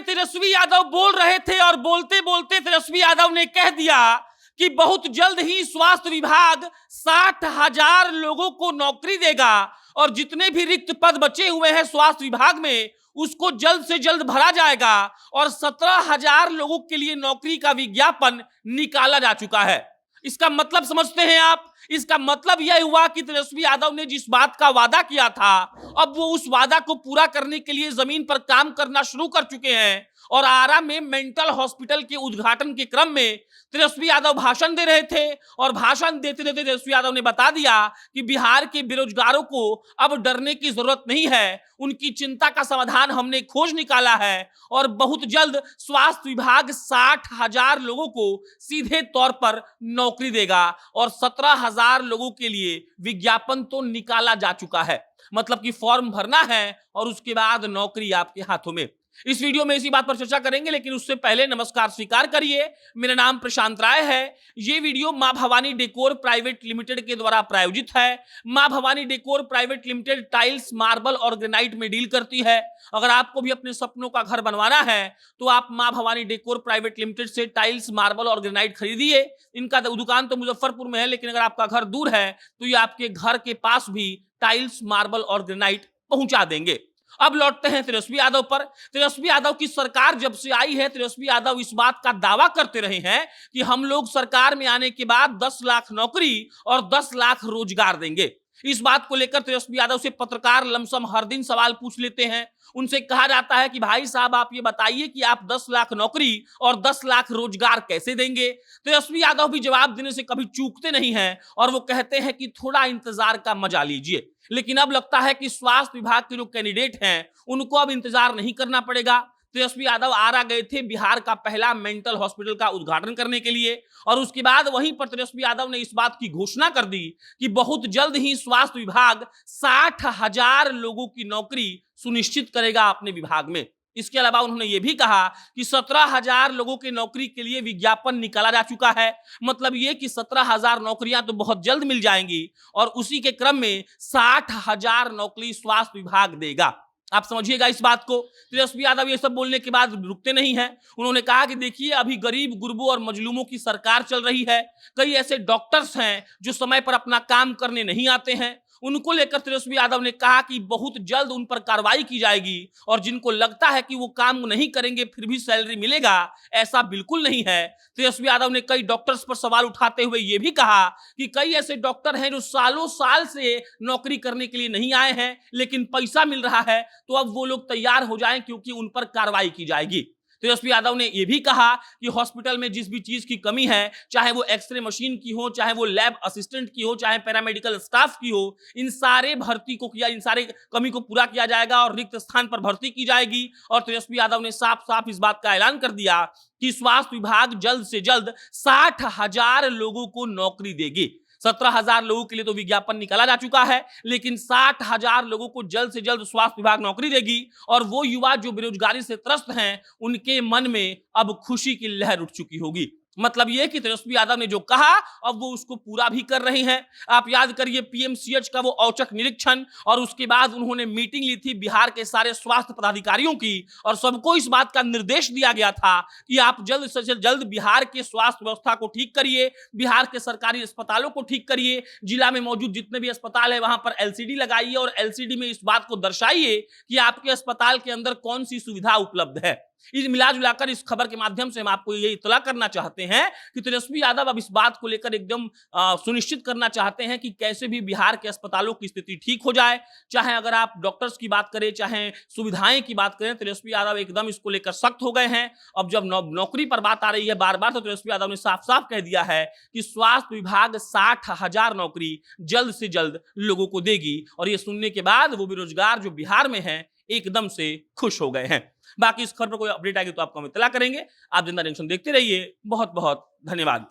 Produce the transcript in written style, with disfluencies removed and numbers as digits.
तेजस्वी यादव बोल रहे थे और बोलते बोलते तेजस्वी यादव ने कह दिया कि बहुत जल्द ही स्वास्थ्य विभाग 60,000 लोगों को नौकरी देगा और जितने भी रिक्त पद बचे हुए हैं स्वास्थ्य विभाग में उसको जल्द से जल्द भरा जाएगा और 17,000 लोगों के लिए नौकरी का विज्ञापन निकाला जा चुका है। इसका मतलब समझते हैं आप? इसका मतलब यह हुआ कि तेजस्वी यादव ने जिस बात का वादा किया था अब वो उस वादा को पूरा करने के लिए जमीन पर काम करना शुरू कर चुके हैं। और आरा में मेंटल हॉस्पिटल के उद्घाटन के क्रम में तेजस्वी यादव भाषण दे रहे थे और भाषण देते देते तेजस्वी यादव ने बता दिया कि बिहार के बेरोजगारों को अब डरने की जरूरत नहीं है, उनकी चिंता का समाधान हमने खोज निकाला है और बहुत जल्द स्वास्थ्य विभाग 60,000 लोगों को सीधे तौर पर नौकरी देगा और 17,000 लोगों के लिए विज्ञापन तो निकाला जा चुका है। मतलब कि फॉर्म भरना है और उसके बाद नौकरी आपके हाथों में। इस वीडियो में इसी बात पर चर्चा करेंगे, लेकिन उससे पहले नमस्कार स्वीकार करिए, मेरा नाम प्रशांत राय है। ये वीडियो मां भवानी डेकोर प्राइवेट लिमिटेड के द्वारा प्रायोजित है। मां Bhavani decor private limited tiles, marble और ग्रेनाइट में डील करती है। अगर आपको भी अपने सपनों का घर बनवाना है तो आप मां भवानी डेकोर प्राइवेट लिमिटेड से टाइल्स, मार्बल और ग्रेनाइट खरीदिए। इनका दुकान तो मुजफ्फरपुर में है, लेकिन अगर आपका घर दूर है तो ये आपके घर के पास भी टाइल्स, मार्बल और ग्रेनाइट पहुंचा देंगे। अब लौटते हैं तेजस्वी यादव पर। तेजस्वी यादव की सरकार जब से आई है, तेजस्वी यादव इस बात का दावा करते रहे हैं कि हम लोग सरकार में आने के बाद 10 लाख नौकरी और 10 लाख रोजगार देंगे। इस बात को लेकर तेजस्वी यादव से पत्रकार लमसम हर दिन सवाल पूछ लेते हैं। उनसे कहा जाता है कि भाई साहब आप ये बताइए कि आप 10 लाख नौकरी और 10 लाख रोजगार कैसे देंगे। तेजस्वी यादव भी जवाब देने से कभी चूकते नहीं हैं और वो कहते हैं कि थोड़ा इंतजार का मजा लीजिए। लेकिन अब लगता है कि स्वास्थ्य विभाग के जो कैंडिडेट हैं उनको अब इंतजार नहीं करना पड़ेगा। तेजस्वी यादव आरा गए थे बिहार का पहला मेंटल हॉस्पिटल का उद्घाटन करने के लिए और उसके बाद वहीं पर तेजस्वी यादव ने इस बात की घोषणा कर दी कि बहुत जल्द ही स्वास्थ्य विभाग 60,000 लोगों की नौकरी सुनिश्चित करेगा अपने विभाग में। इसके अलावा उन्होंने ये भी कहा कि 17,000 लोगों की नौकरी के लिए विज्ञापन निकाला जा चुका है। मतलब ये कि 17,000 नौकरियां तो बहुत जल्द मिल जाएंगी और उसी के क्रम में 60,000 नौकरी स्वास्थ्य विभाग देगा। आप समझिएगा इस बात को। तेजस्वी यादव ये सब बोलने के बाद रुकते नहीं हैं। उन्होंने कहा कि देखिए अभी गरीब, गुरबों और मजलूमों की सरकार चल रही है। कई ऐसे डॉक्टर्स हैं जो समय पर अपना काम करने नहीं आते हैं। उनको लेकर तेजस्वी यादव ने कहा कि बहुत जल्द उन पर कार्रवाई की जाएगी और जिनको लगता है कि वो काम नहीं करेंगे फिर भी सैलरी मिलेगा, ऐसा बिल्कुल नहीं है। तेजस्वी यादव ने कई डॉक्टर्स पर सवाल उठाते हुए ये भी कहा कि कई ऐसे डॉक्टर हैं जो सालों साल से नौकरी करने के लिए नहीं आए हैं लेकिन पैसा मिल रहा है, तो अब वो लोग तैयार हो जाएं क्योंकि उन पर कार्रवाई की जाएगी। तेजस्वी यादव ने यह भी कहा कि हॉस्पिटल में जिस भी चीज की कमी है, चाहे वो एक्सरे मशीन की हो, चाहे वो लैब असिस्टेंट की हो, चाहे पैरामेडिकल स्टाफ की हो, इन सारे भर्ती को किया, इन सारे कमी को पूरा किया जाएगा और रिक्त स्थान पर भर्ती की जाएगी। और तेजस्वी यादव ने साफ साफ इस बात का ऐलान कर दिया कि स्वास्थ्य विभाग जल्द से जल्द 60,000 लोगों को नौकरी देगी। 17,000 लोगों के लिए तो विज्ञापन निकाला जा चुका है, लेकिन 60,000 लोगों को जल्द से जल्द स्वास्थ्य विभाग नौकरी देगी और वो युवा जो बेरोजगारी से त्रस्त हैं उनके मन में अब खुशी की लहर उठ चुकी होगी। मतलब यह कि तेजस्वी यादव ने जो कहा अब वो उसको पूरा भी कर रहे हैं। आप याद करिए पीएमसीएच का वो औचक निरीक्षण और उसके बाद उन्होंने मीटिंग ली थी बिहार के सारे स्वास्थ्य पदाधिकारियों की और सबको इस बात का निर्देश दिया गया था कि आप जल्द से जल्द बिहार के स्वास्थ्य व्यवस्था को ठीक करिए, बिहार के सरकारी अस्पतालों को ठीक करिए, जिला में मौजूद जितने भी अस्पताल है वहां पर एलसीडी लगाइए और एलसीडी में इस बात को दर्शाइए कि आपके अस्पताल के अंदर कौन सी सुविधा उपलब्ध है। इस मिला जुलाकर इस खबर के माध्यम से हम आपको ये इत्तला करना चाहते हैं कि तेजस्वी यादव अब इस बात को लेकर एकदम सुनिश्चित करना चाहते हैं कि कैसे भी बिहार के अस्पतालों की स्थिति ठीक हो जाए। चाहे अगर आप डॉक्टर्स की बात करें, चाहे सुविधाएं की बात करें, तेजस्वी यादव एकदम इसको लेकर सख्त हो गए हैं। अब जब नौकरी पर बात आ रही है बार बार, तो तेजस्वी यादव ने साफ साफ कह दिया है कि स्वास्थ्य विभाग 60,000 नौकरी जल्द से जल्द लोगों को देगी और ये सुनने के बाद वो बेरोजगार जो बिहार में हैं एकदम से खुश हो गए हैं। बाकी इस खबर पर कोई अपडेट आएगी तो आपको हम इत्तला करेंगे। आप जिंदा जंक्शन देखते रहिए। बहुत बहुत धन्यवाद।